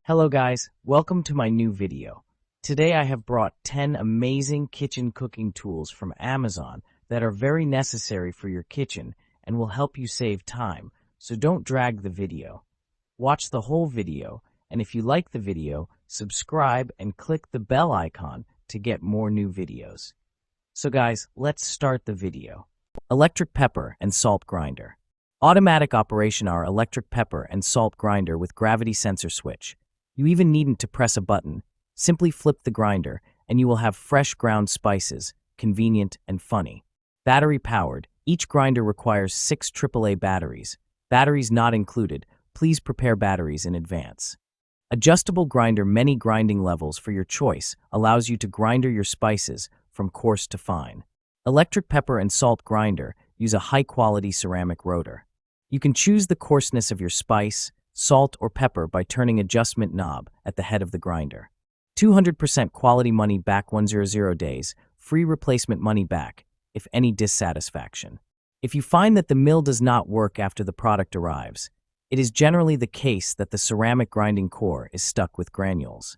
Hello guys, welcome to my new video. Today I have brought 10 amazing kitchen cooking tools from Amazon that are very necessary for your kitchen and will help you save time, so don't drag the video. Watch the whole video, and if you like the video, subscribe and click the bell icon to get more new videos. So guys, let's start the video. Electric pepper and salt grinder. Automatic operation. Our electric pepper and salt grinder with gravity sensor switch. You even needn't to press a button. Simply flip the grinder and you will have fresh ground spices, convenient and funny. Battery powered. Each grinder requires 6 AAA batteries. Batteries not included. Please prepare batteries in advance. Adjustable grinder. Many grinding levels for your choice allows you to grind your spices from coarse to fine. Electric pepper and salt grinder. Use a high-quality ceramic rotor. You can choose the coarseness of your spice, salt, or pepper by turning adjustment knob at the head of the grinder. 200% quality money back 100 days, free replacement money back, if any dissatisfaction. If you find that the mill does not work after the product arrives, it is generally the case that the ceramic grinding core is stuck with granules.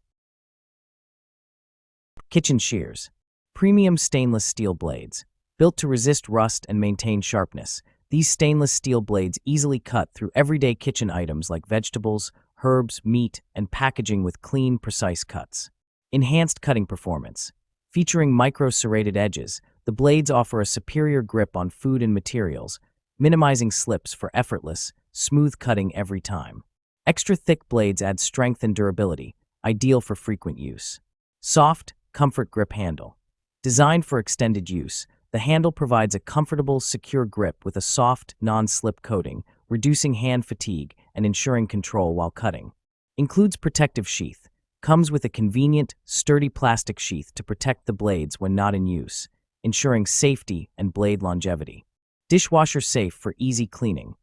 Kitchen shears. Premium stainless steel blades. Built to resist rust and maintain sharpness, these stainless steel blades easily cut through everyday kitchen items like vegetables, herbs, meat, and packaging with clean, precise cuts. Enhanced cutting performance. Featuring micro-serrated edges, the blades offer a superior grip on food and materials, minimizing slips for effortless, smooth cutting every time. Extra thick blades add strength and durability, ideal for frequent use. Soft, comfort grip handle. Designed for extended use, the handle provides a comfortable, secure grip with a soft, non-slip coating, reducing hand fatigue and ensuring control while cutting. Includes protective sheath. Comes with a convenient, sturdy plastic sheath to protect the blades when not in use, ensuring safety and blade longevity. Dishwasher safe for easy cleaning.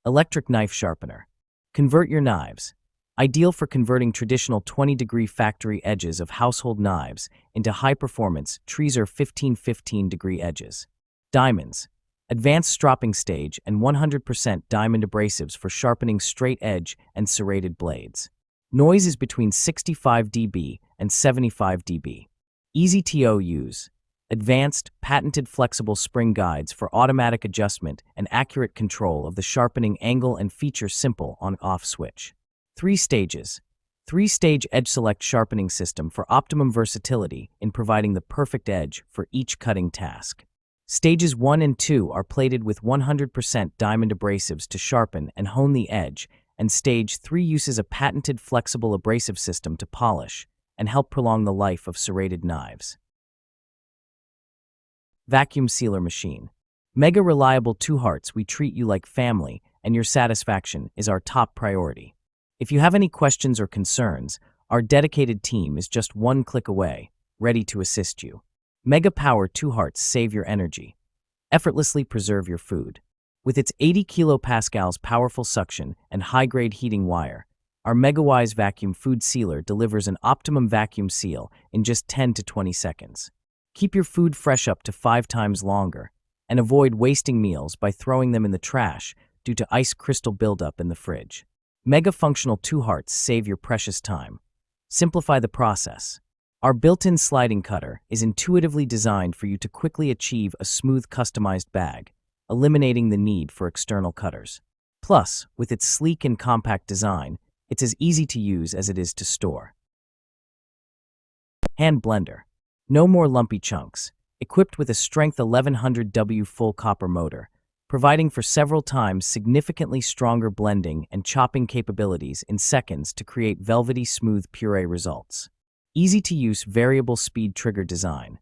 Electric knife sharpener. Convert your knives. Ideal for converting traditional 20-degree factory edges of household knives into high-performance Shears 15-15-degree edges. Diamonds. Advanced stropping stage and 100% diamond abrasives for sharpening straight edge and serrated blades. Noise is between 65 dB and 75 dB. Easy to use. Advanced, patented flexible spring guides for automatic adjustment and accurate control of the sharpening angle and feature simple on-off switch. 3 stages. 3-stage edge select sharpening system for optimum versatility in providing the perfect edge for each cutting task. Stages 1 and 2 are plated with 100% diamond abrasives to sharpen and hone the edge, and Stage 3 uses a patented flexible abrasive system to polish and help prolong the life of serrated knives. Vacuum sealer machine. Mega reliable 2 hearts. We treat you like family, and your satisfaction is our top priority. If you have any questions or concerns, our dedicated team is just one click away, ready to assist you. Mega Power 2 hearts. Save your energy. Effortlessly preserve your food. With its 80 kilopascals powerful suction and high-grade heating wire, our MegaWise vacuum food sealer delivers an optimum vacuum seal in just 10 to 20 seconds. Keep your food fresh up to 5 times longer, and avoid wasting meals by throwing them in the trash due to ice crystal buildup in the fridge. Mega Functional 2 hearts. Save your precious time. Simplify the process. Our built-in sliding cutter is intuitively designed for you to quickly achieve a smooth customized bag, eliminating the need for external cutters. Plus, with its sleek and compact design, it's as easy to use as it is to store. Hand blender. No more lumpy chunks. Equipped with a strength 1100W full copper motor, providing for several times significantly stronger blending and chopping capabilities in seconds to create velvety smooth puree results. Easy-to-use variable speed trigger design.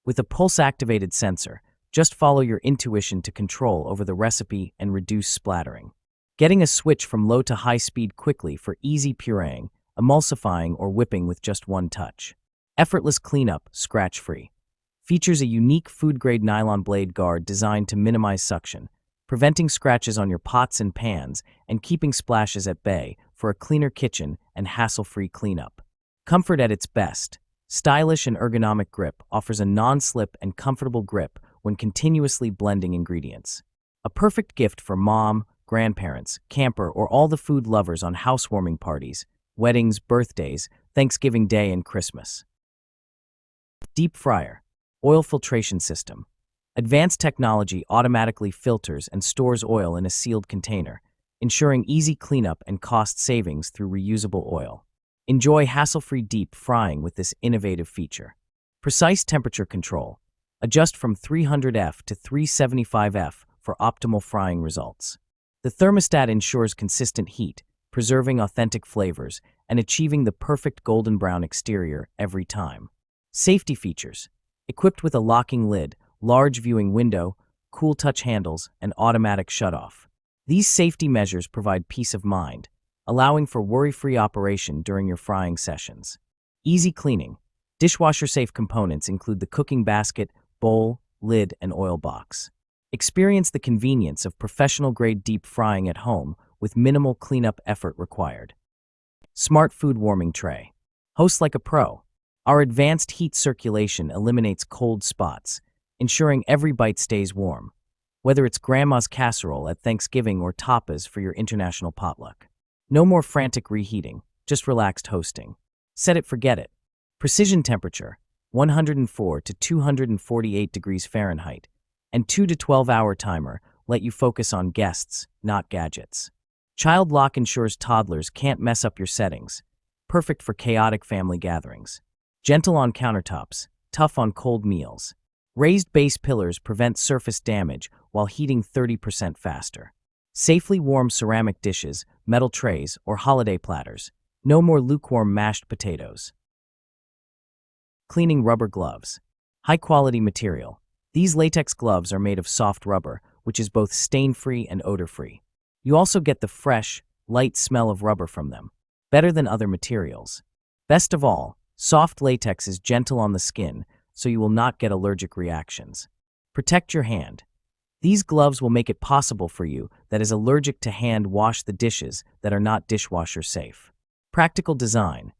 With a pulse-activated sensor, just follow your intuition to control over the recipe and reduce splattering. Getting a switch from low to high speed quickly for easy pureeing, emulsifying, or whipping with just one touch. Effortless cleanup, scratch-free. Features a unique food-grade nylon blade guard designed to minimize suction, preventing scratches on your pots and pans and keeping splashes at bay for a cleaner kitchen and hassle-free cleanup. Comfort at its best. Stylish and ergonomic grip offers a non-slip and comfortable grip when continuously blending ingredients. A perfect gift for mom, grandparents, camper, or all the food lovers on housewarming parties, weddings, birthdays, Thanksgiving Day, and Christmas. Deep fryer, oil filtration system. Advanced technology automatically filters and stores oil in a sealed container, ensuring easy cleanup and cost savings through reusable oil. Enjoy hassle-free deep frying with this innovative feature. Precise temperature control. Adjust from 300°F to 375°F for optimal frying results. The thermostat ensures consistent heat, preserving authentic flavors and achieving the perfect golden brown exterior every time. Safety features. Equipped with a locking lid, large viewing window, cool touch handles, and automatic shutoff. These safety measures provide peace of mind, allowing for worry-free operation during your frying sessions. Easy cleaning. Dishwasher-safe components include the cooking basket, bowl, lid, and oil box. Experience the convenience of professional-grade deep frying at home with minimal cleanup effort required. Smart food warming tray. Host like a pro. Our advanced heat circulation eliminates cold spots, ensuring every bite stays warm, whether it's grandma's casserole at Thanksgiving or tapas for your international potluck. No more frantic reheating, just relaxed hosting. Set it, forget it. Precision temperature, 104 to 248 degrees Fahrenheit, and 2 to 12-hour timer let you focus on guests, not gadgets. Child lock ensures toddlers can't mess up your settings, perfect for chaotic family gatherings. Gentle on countertops, tough on cold meals. Raised base pillars prevent surface damage while heating 30% faster. Safely warm ceramic dishes, metal trays, or holiday platters. No more lukewarm mashed potatoes. Cleaning rubber gloves. High-quality material. These latex gloves are made of soft rubber, which is both stain-free and odor-free. You also get the fresh, light smell of rubber from them, better than other materials. Best of all, soft latex is gentle on the skin, so you will not get allergic reactions. Protect your hand. These gloves will make it possible for you that is allergic to hand wash the dishes that are not dishwasher safe. Practical design.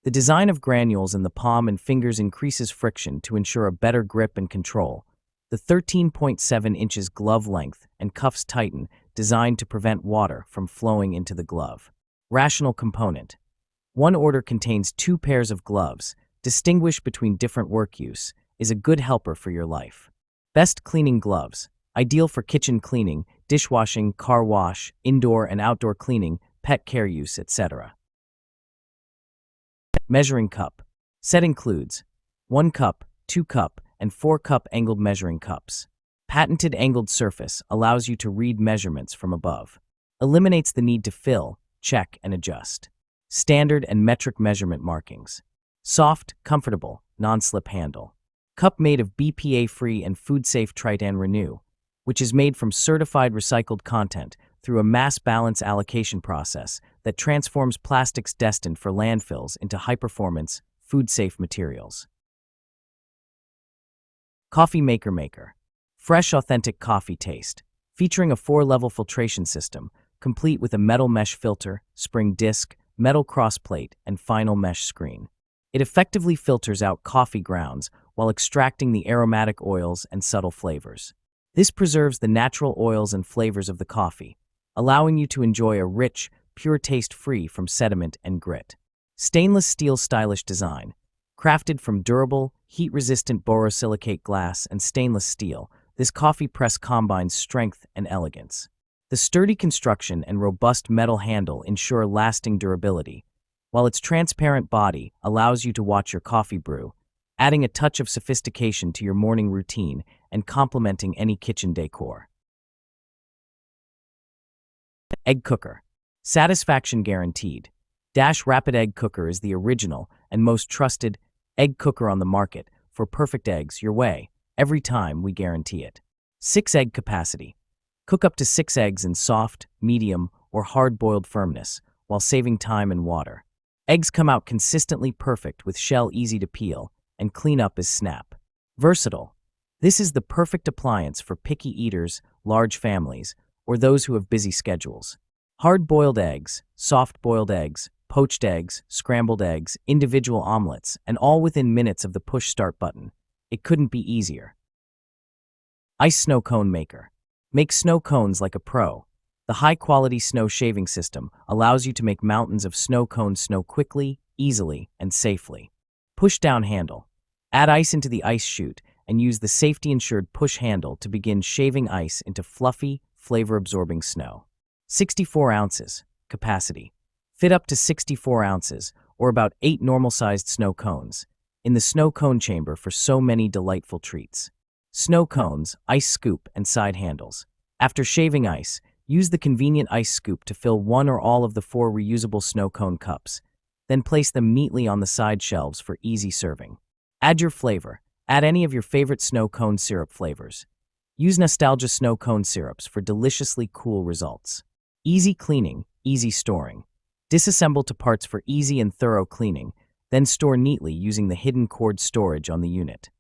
The design of granules in the palm and fingers increases friction to ensure a better grip and control. The 13.7 inches glove length and cuffs tighten, designed to prevent water from flowing into the glove. Rational component. One order contains 2 pairs of gloves. Distinguish between different work use, is a good helper for your life. Best cleaning gloves. Ideal for kitchen cleaning, dishwashing, car wash, indoor and outdoor cleaning, pet care use, etc. Measuring cup. Set includes 1 cup, 2 cup, and 4 cup angled measuring cups. Patented angled surface allows you to read measurements from above. Eliminates the need to fill, check, and adjust. Standard and metric measurement markings. Soft, comfortable, non-slip handle. Cup made of BPA-free and food-safe Tritan Renew, which is made from certified recycled content through a mass balance allocation process that transforms plastics destined for landfills into high-performance, food-safe materials. Coffee Maker. Fresh, authentic coffee taste, featuring a 4-level filtration system, complete with a metal mesh filter, spring disc, metal crossplate, and final mesh screen. It effectively filters out coffee grounds while extracting the aromatic oils and subtle flavors. This preserves the natural oils and flavors of the coffee, allowing you to enjoy a rich, pure taste free from sediment and grit. Stainless steel stylish design. Crafted from durable, heat-resistant borosilicate glass and stainless steel, this coffee press combines strength and elegance. The sturdy construction and robust metal handle ensure lasting durability, while its transparent body allows you to watch your coffee brew, adding a touch of sophistication to your morning routine and complementing any kitchen decor. Egg cooker. Satisfaction guaranteed. Dash Rapid Egg Cooker is the original and most trusted egg cooker on the market for perfect eggs your way, every time, we guarantee it. 6 egg capacity. Cook up to 6 eggs in soft, medium, or hard-boiled firmness while saving time and water. Eggs come out consistently perfect with shell easy to peel, and clean up is snap. Versatile. This is the perfect appliance for picky eaters, large families, or those who have busy schedules. Hard-boiled eggs, soft-boiled eggs, poached eggs, scrambled eggs, individual omelets, and all within minutes of the push start button. It couldn't be easier. Ice Snow Cone Maker. Make snow cones like a pro. The high-quality snow shaving system allows you to make mountains of snow cones snow quickly, easily, and safely. Push-down handle. Add ice into the ice chute and use the safety-ensured push handle to begin shaving ice into fluffy, flavor-absorbing snow. 64 ounces. Capacity. Fit up to 64 ounces, or about 8 normal-sized snow cones, in the snow cone chamber for so many delightful treats. Snow cones, ice scoop, and side handles. After shaving ice, use the convenient ice scoop to fill one or all of the 4 reusable snow cone cups. Then place them neatly on the side shelves for easy serving. Add your flavor. Add any of your favorite snow cone syrup flavors. Use Nostalgia snow cone syrups for deliciously cool results. Easy cleaning, easy storing. Disassemble to parts for easy and thorough cleaning, then store neatly using the hidden cord storage on the unit.